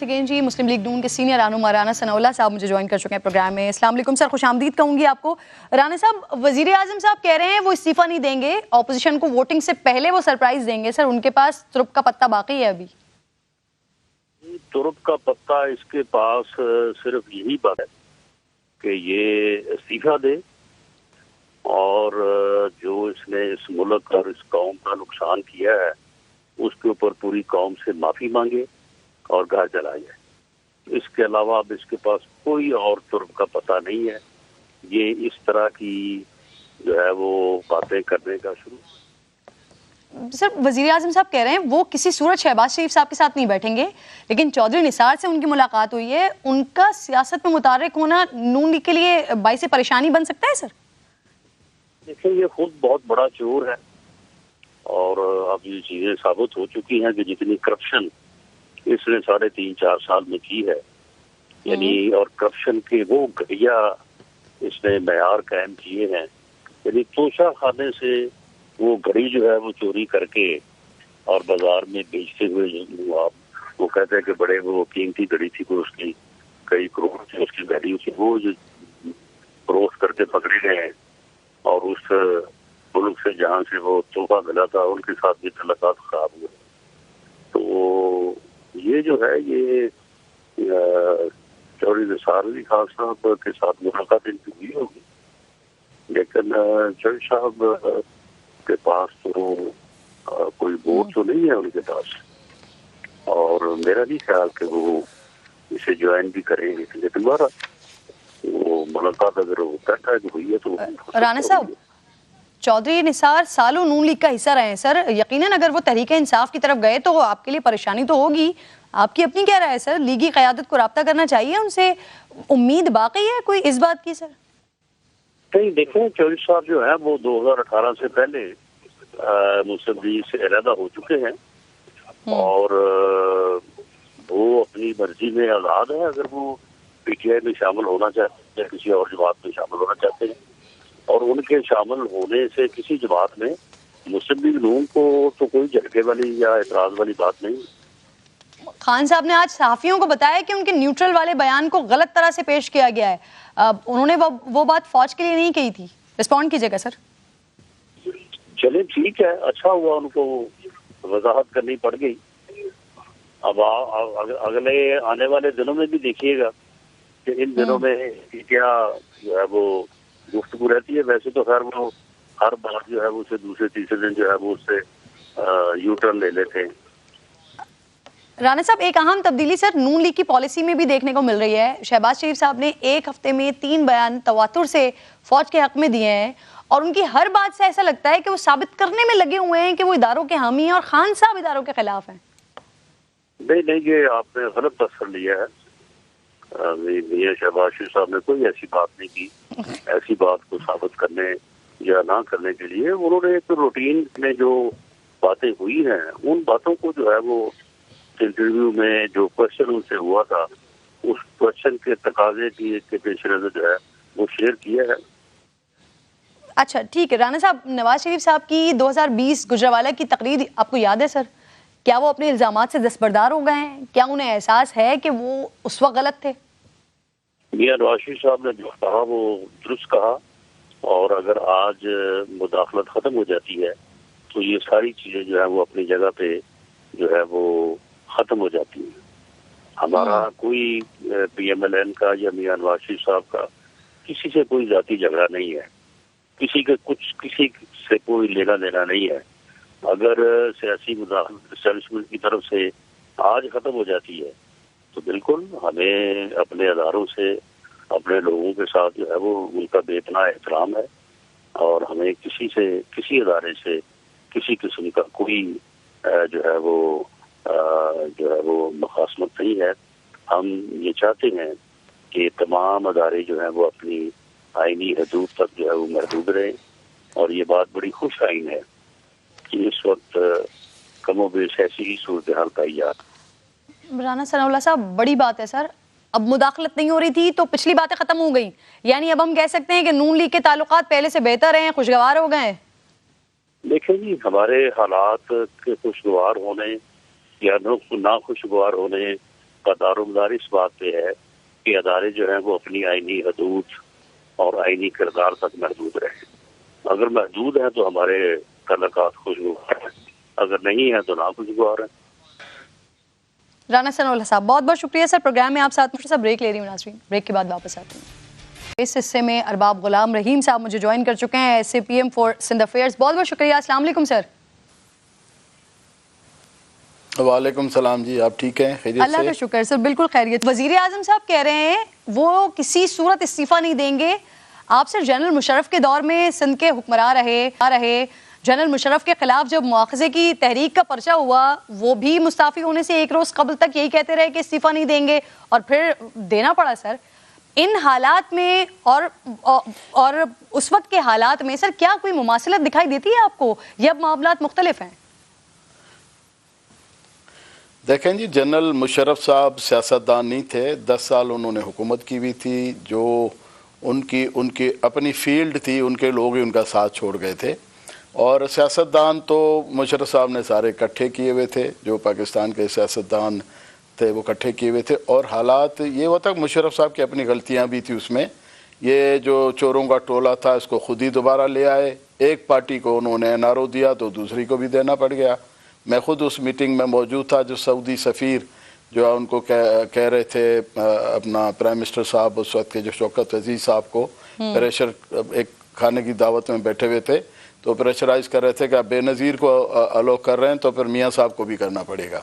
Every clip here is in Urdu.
اگین جی مسلم لیگ نون کے سینئر رہنما رانا ثناء اللہ صاحب مجھے جوائن کر چکے ہیں پروگرام میں. السلام علیکم سر, خوش آمدید کہوں گی آپ کو. رانا صاحب, وزیر اعظم صاحب کہہ رہے ہیں وہ استعفیٰ نہیں دیں گے, اپوزیشن کو ووٹنگ سے پہلے وہ سرپرائز دیں گے. سر ان کے پاس ترپ کا پتہ باقی ہے ابھی؟ ترپ کا پتہ اس کے پاس صرف یہی بات ہے کہ یہ استعفیٰ دے اور جو اس نے اس ملک اور اس قوم کا نقصان کیا ہے اس کے اوپر پوری قوم سے معافی مانگے اور گھر چلا جائے. اس کے علاوہ اب اس کے پاس کوئی اور ترپ کا پتہ نہیں ہے. یہ اس طرح کی جو ہے وہ باتیں کرنے کا شروع. سر وزیر اعظم صاحب کہہ رہے ہیں وہ کسی صورت شہباز شریف صاحب کے ساتھ نہیں بیٹھیں گے, لیکن چودھری نثار سے ان کی ملاقات ہوئی ہے. ان کا سیاست میں متحرک ہونا نون لیگ کے لیے باعث پریشانی بن سکتا ہے سر؟ دیکھیں یہ خود بہت بڑا چور ہے اور اب یہ چیزیں ثابت ہو چکی ہیں کہ جتنی کرپشن اس نے 3.5-4 سال میں کی ہے, یعنی اور کرپشن کے وہ گھٹیا اس نے معیار قائم کیے ہیں. یعنی توشہ خانے سے وہ گھڑی جو ہے وہ چوری کر کے اور بازار میں بیچتے ہوئے, وہ کہتے ہیں کہ بڑے وہ قیمتی گھڑی تھی, وہ اس کی کئی کروڑ تھی اس کی ویلیو تھی, وہ جو فروخت کر کے پکڑے گئے ہیں اور اس ملک سے جہاں سے وہ تحفہ ملا تھا ان کے ساتھ بھی تعلقات خراب ہوئے. تو یہ جو ہے یہ چودھری نثار علی خان صاحب کے ساتھ ملاقات ان کی ہوئی ہوگی, لیکن چودھری صاحب کے پاس تو کوئی ووٹ تو نہیں ہے ان کے پاس, اور میرا نہیں خیال کہ وہ اسے جوائن بھی کریں گے. لیکن دوبارہ وہ ملاقات اگر وہ کہتا ہے کہ ہوئی ہے تو. رانا صاحب, چودھری نثار سالوں نون لیگ کا حصہ رہے ہیں سر, یقیناً اگر وہ تحریک انصاف کی طرف گئے تو آپ کے لیے پریشانی تو ہوگی. آپ کی اپنی کیا رائے ہے سر؟ لیگی قیادت کو رابطہ کرنا چاہیے ان سے, امید باقی ہے کوئی اس بات کی سر؟ نہیں دیکھیں, چودھری صاحب جو ہے وہ 2018 سے پہلے مسلم لیگ سے علیحدہ ہو چکے ہیں اور وہ اپنی مرضی میں آزاد ہے. اگر وہ پی ٹی آئی میں شامل ہونا چاہتے ہیں, کسی اور جماعت میں شامل ہونا چاہتے ہیں, اور ان کے شامل ہونے سے کسی جماعت میں مسلم لیگ نون کو تو کوئی جھٹکے والی یا اعتراض والی بات نہیں. خان صاحب نے آج صحافیوں کو بتایا کہ ان کے نیوٹرل والے بیان کو غلط طرح سے پیش کیا گیا ہے. انہوں نے وہ بات فوج کے لیے نہیں کہی تھی. رسپونڈ کیجئے گا سر. چلے ٹھیک ہے, اچھا ہوا ان کو وضاحت کرنی پڑ گئی. اب اگلے آنے والے دنوں میں بھی دیکھیے گا کہ ان دنوں میں کیا جو ہے وہ گفتگو رہتی ہے. ویسے تو خیر وہ ہر بار جو ہے وہ اسے دوسرے تیسرے دن جو ہے وہ اس سے یو ٹرن لے لیتے ہیں. رانا صاحب, ایک اہم تبدیلی سر نون لیگ کی پالیسی میں بھی دیکھنے کو مل رہی ہے. شہباز شریف صاحب نے ایک ہفتے میں 3 بیان تواتر سے فوج کے حق میں دیے ہیں, اور ان کی ہر بات سے ایسا لگتا ہے کہ وہ ثابت کرنے میں لگے ہوئے ہیں کہ وہ اداروں کے حامی ہیں اور خان صاحب اداروں کے خلاف ہیں. نہیں, یہ آپ نے غلط تفسیر لیا ہے. میاں شہباز شریف صاحب نے کوئی ایسی بات نہیں کی. ایسی بات کو ثابت کرنے یا نہ کرنے کے لیے انہوں نے ایک روٹین میں جو باتیں ہوئی ہیں ان باتوں کو جو ہے وہ انٹرویو میں جو کوشچن ان سے ہوا تھا اس کوشچن کے تقاضے کے پیش نظر جو ہے وہ شیئر کیا ہے. اچھا ٹھیک ہے. رانا صاحب, نواز شریف صاحب کی 2020 گجرانوالہ کی تقریر آپ کو یاد ہے سر؟ کیا وہ اپنے الزامات سے دستبردار ہو گئے ہیں؟ کیا انہیں احساس ہے کہ وہ اس وقت غلط تھے؟ میاں نواز شریف صاحب نے جو کہا وہ درست کہا, اور اگر آج مداخلت ختم ہو جاتی ہے تو یہ ساری چیزیں جو ہے وہ اپنی جگہ پہ جو ہے وہ ختم ہو جاتی ہیں. ہمارا کوئی پی ایم ایل این کا یا میاں نواز شریف صاحب کا کسی سے کوئی ذاتی جھگڑا نہیں ہے, کسی سے کوئی لینا دینا نہیں ہے. اگر سیاسی مداخلت اسٹیبلشمنٹ کی طرف سے آج ختم ہو جاتی ہے تو بالکل ہمیں اپنے اداروں سے اپنے لوگوں کے ساتھ جو ہے وہ ان کا بے پناہ احترام ہے, اور ہمیں کسی ادارے سے کسی قسم کا کوئی جو ہے وہ مخاصمت نہیں ہے. ہم یہ چاہتے ہیں کہ تمام ادارے جو ہیں وہ اپنی آئینی حدود تک جو ہے وہ محدود رہیں, اور یہ بات بڑی خوش آئین ہے کہ اس وقت کم و بیش ایسی ہی صورتحال پائی جا. رانا ثناء اللہ صاحب, بڑی بات ہے سر. اب مداخلت نہیں ہو رہی تھی تو پچھلی باتیں ختم ہو گئیں, یعنی اب ہم کہہ سکتے ہیں کہ نون لیگ کے تعلقات پہلے سے بہتر ہیں, خوشگوار ہو گئے ہیں. دیکھیں جی, ہمارے حالات کے خوشگوار ہونے یا نہ خوشگوار ہونے کا دار و مدار اس بات پہ ہے کہ ادارے جو ہیں وہ اپنی آئینی حدود اور آئینی کردار تک محدود رہیں. اگر محدود ہیں تو ہمارے تعلقات خوشگوار ہیں، اگر نہیں ہیں تو ناخوشگوار ہیں. رانا ثناءاللہ صاحب بہت بہت شکریہ سر. پروگرام میں آپ ساتھ مجھے بریک لے رہی ہوں ناظرین، بریک کے بعد واپس آتی ہوں. اس حصے میں ارباب غلام رحیم صاحب مجھے جوائن کر چکے ہیں، S A P M for Sindh affairs. بہت بہت شکریہ. السلام علیکم سر. وعلیکم السلام جی، آپ ٹھیک ہیں؟ خیریت سے؟ اللہ کا شکر سر، بالکل خیریت. وزیر اعظم صاحب کہہ رہے ہیں وہ کسی صورت استعفیٰ نہیں دیں گے. آپ سر جنرل مشرف کے دور میں سندھ کے حکمراں رہے، جنرل مشرف کے خلاف جب مواخذے کی تحریک کا پرچہ ہوا وہ بھی مستعفی ہونے سے ایک روز قبل تک یہی کہتے رہے کہ استعفیٰ نہیں دیں گے، اور پھر دینا پڑا. سر ان حالات میں اور اس وقت کے حالات میں سر کیا کوئی مماثلت دکھائی دیتی ہے آپ کو یا اب معاملات مختلف ہیں؟ دیکھیں جی، جنرل مشرف صاحب سیاستدان نہیں تھے. 10 سال انہوں نے حکومت کی ہوئی تھی. جو ان کی اپنی فیلڈ تھی، ان کے لوگ ہی ان کا ساتھ چھوڑ گئے تھے. اور سیاستدان تو مشرف صاحب نے سارے اکٹھے کیے ہوئے تھے، جو پاکستان کے سیاستدان تھے وہ اکٹھے کیے ہوئے تھے. اور حالات یہ ہوا تھا کہ مشرف صاحب کی اپنی غلطیاں بھی تھی اس میں. یہ جو چوروں کا ٹولہ تھا اس کو خود ہی دوبارہ لے آئے. ایک پارٹی کو انہوں نے این آر او دیا تو دوسری کو بھی دینا پڑ گیا. میں خود اس میٹنگ میں موجود تھا جو سعودی سفیر جو ان کو کہہ رہے تھے اپنا پرائم منسٹر صاحب اس وقت کے جو شوکت عزیز صاحب کو پریشر، ایک کھانے کی دعوت میں بیٹھے ہوئے تھے تو پریشرائز کر رہے تھے کہ آپ بے نظیر کو الو کر رہے ہیں تو پھر میاں صاحب کو بھی کرنا پڑے گا.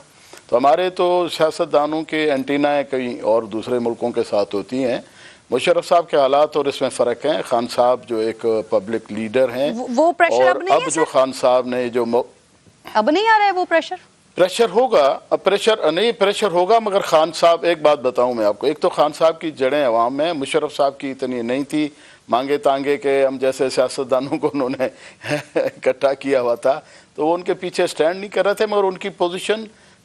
تو ہمارے تو سیاستدانوں کے اینٹینائیں کئی اور دوسرے ملکوں کے ساتھ ہوتی ہیں. مشرف صاحب کے حالات اور اس میں فرق ہیں. خان صاحب جو ایک پبلک لیڈر ہیں، وہ پریشر اور اب نہیں ہے اب جو خان صاحب نے جو اب نہیں آ رہا ہے وہ پریشر ہوگا، پریشر ہوگا. مگر خان صاحب، ایک بات بتاؤں میں آپ کو، ایک تو خان صاحب کی جڑیں عوام میں، مشرف صاحب کی اتنی نہیں تھی. مانگے تانگے کے ہم جیسے سیاستدانوں کو انہوں نے اکٹھا کیا ہوا تھا تو وہ ان کے پیچھے سٹینڈ نہیں کر رہے تھے. مگر ان کی پوزیشن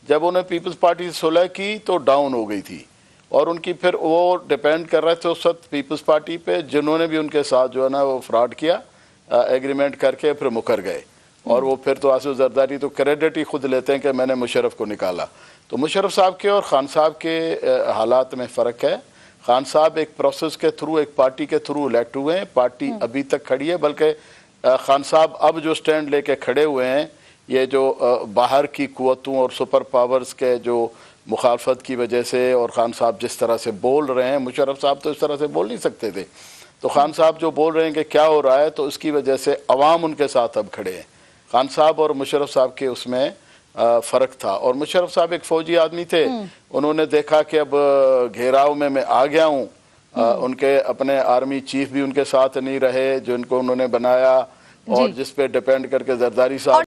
جب انہیں پیپلز پارٹی سے صلح کی تو ڈاؤن ہو گئی تھی، اور ان کی پھر وہ ڈیپینڈ کر رہے تھے اس وقت پیپلز پارٹی پہ، جنہوں نے بھی ان کے ساتھ جو ہے نا وہ فراڈ کیا، ایگریمنٹ کر کے پھر مکر گئے. اور وہ پھر تو آصف زرداری تو کریڈٹ ہی خود لیتے ہیں کہ میں نے مشرف کو نکالا. تو مشرف صاحب کے اور خان صاحب کے حالات میں فرق ہے. خان صاحب ایک پروسیس کے تھرو، ایک پارٹی کے تھرو الیکٹ ہوئے ہیں. پارٹی ابھی تک کھڑی ہے، بلکہ خان صاحب اب جو سٹینڈ لے کے کھڑے ہوئے ہیں، یہ جو باہر کی قوتوں اور سپر پاورز کے جو مخالفت کی وجہ سے، اور خان صاحب جس طرح سے بول رہے ہیں، مشرف صاحب تو اس طرح سے بول نہیں سکتے تھے. تو خان صاحب جو بول رہے ہیں کہ کیا ہو رہا ہے، تو اس کی وجہ سے عوام ان کے ساتھ اب کھڑے ہیں. خان صاحب اور مشرف صاحب کے اس میں فرق تھا. اور مشرف صاحب ایک فوجی آدمی تھے، انہوں نے دیکھا کہ اب گھیراؤ میں آ گیا ہوں. ان کے اپنے آرمی چیف بھی ان کے ساتھ نہیں رہے، جن کو انہوں نے بنایا اور جس پہ ڈیپینڈ کر کے زرداری صاحب